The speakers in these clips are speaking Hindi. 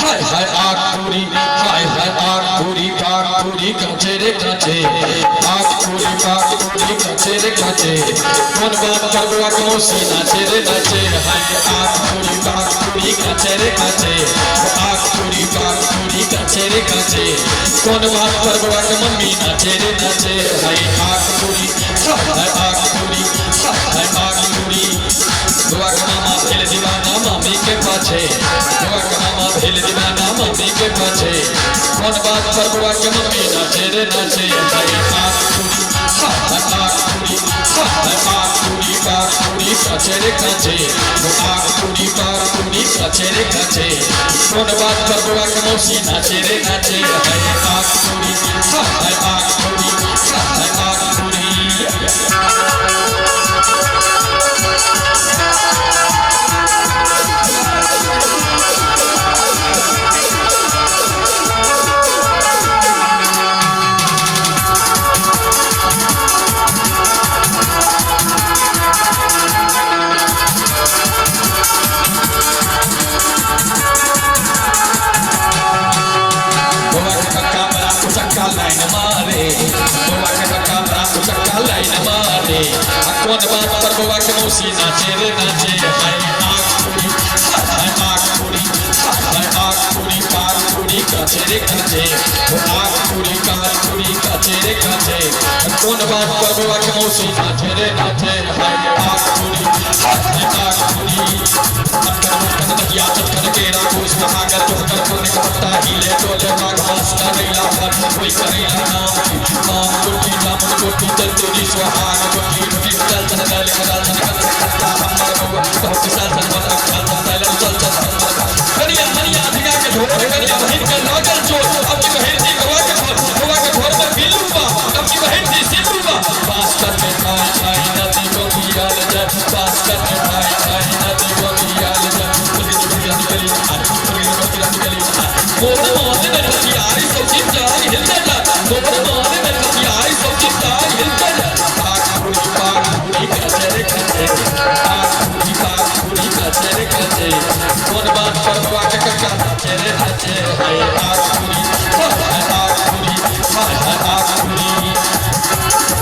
हाय हाय आग पूरी हाय हाय आग पूरी पाग पूरी काचे रे काचे आग पूरी पाग पूरी काचे रे काचे कौन बात कर बुआ को सी नाचे रे नाचे हाय आग पूरी पाग पूरी काचे रे काचे आग पूरी पाग पूरी काचे रे काचे कौन बात कर बुआ को मम्मी नाचे रे नाचे हाय आग पूरी हाय आग पूरी हाय आग पूरी बुआ का मामा भेल दीवाना मामी के पाछे बुआ का मामा भेल दीवाना मम्मी के पाछे कौन बात पर बुआ के मम्मी नाचे रे नाचे हाय आग पूरी हाय आग पूरी हाय आग पूरी पाग पूरी काचे रे काचे आग पूरी पाग पूरी काचे रे काचे कौन बात पर बुआ के मौसी नाचे रे नाचे हाय आग पूरी हाय आग पूरी हाय आग पूरी कौन बात पर बुआ के मौसी नाचे रे नाचे हाय आग पूरी हाय आग पूरी हाय आग पूरी पाग पूरी काचे रे काचे आग पूरी पाग पूरी काचे रे काचे कौन बात पर बुआ के मौसी नाचे रे नाचे हाय आग पूरी हाय आग पूरी या चक्कर के रागोस महागर जो कर पुण्य करता हिले तोले माग वास्ता रैला पर कोई करेला नाम कोटी जामुन कोटी तंदूरी सुहाग कोटी रोटी चल चल डाले मदाल चल करता हमर बबा बहुत साल चल चल चल चल चल करिया हरिया धिगा के ढोल करिया बहन के लागल जो अब की बहन दी गवा के घर में बिलुबा अब की बहन दी सिंदूबा पास कर में खाई खाई नदी को पियाल जा पास कर में खाई खाई नदी को पियाल जा मोरे मोरे में हथियारी सब चीज जारी हिलता जा मोरे मोरे में हथियारी सब चीज जारी हिलता जा पाग पूरी काचे रे काचे आग पूरी काचे रे काचे कौन बात पर बुआ के कक्का नाचे रे नाचे हाय आग पूरी हाय आग पूरी हाय आग पूरी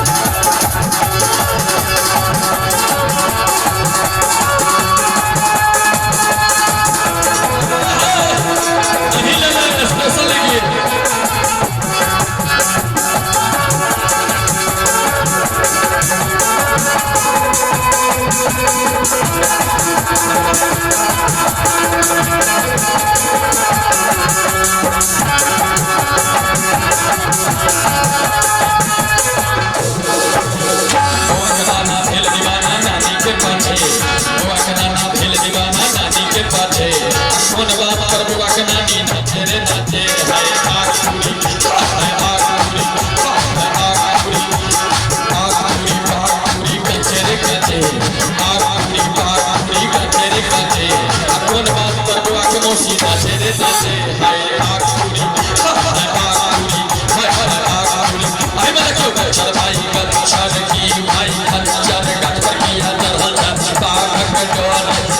कौन बात पर बुआ के नानी नाचे रे नाचे हाय आग पूरी हाय आग पूरी हाय आग पूरी पाग पूरी काचे रे काचे आग पूरी पाग पूरी काचे रे काचे कौन बात पर बुआ के मौसी नाचे रे नाचे हाय आग पूरी हाय आग पूरी हाय आग पूरी आई मैं क्यों चल भाई गल छड़ की भाई हंचर गट पर किया चल पाग कटोर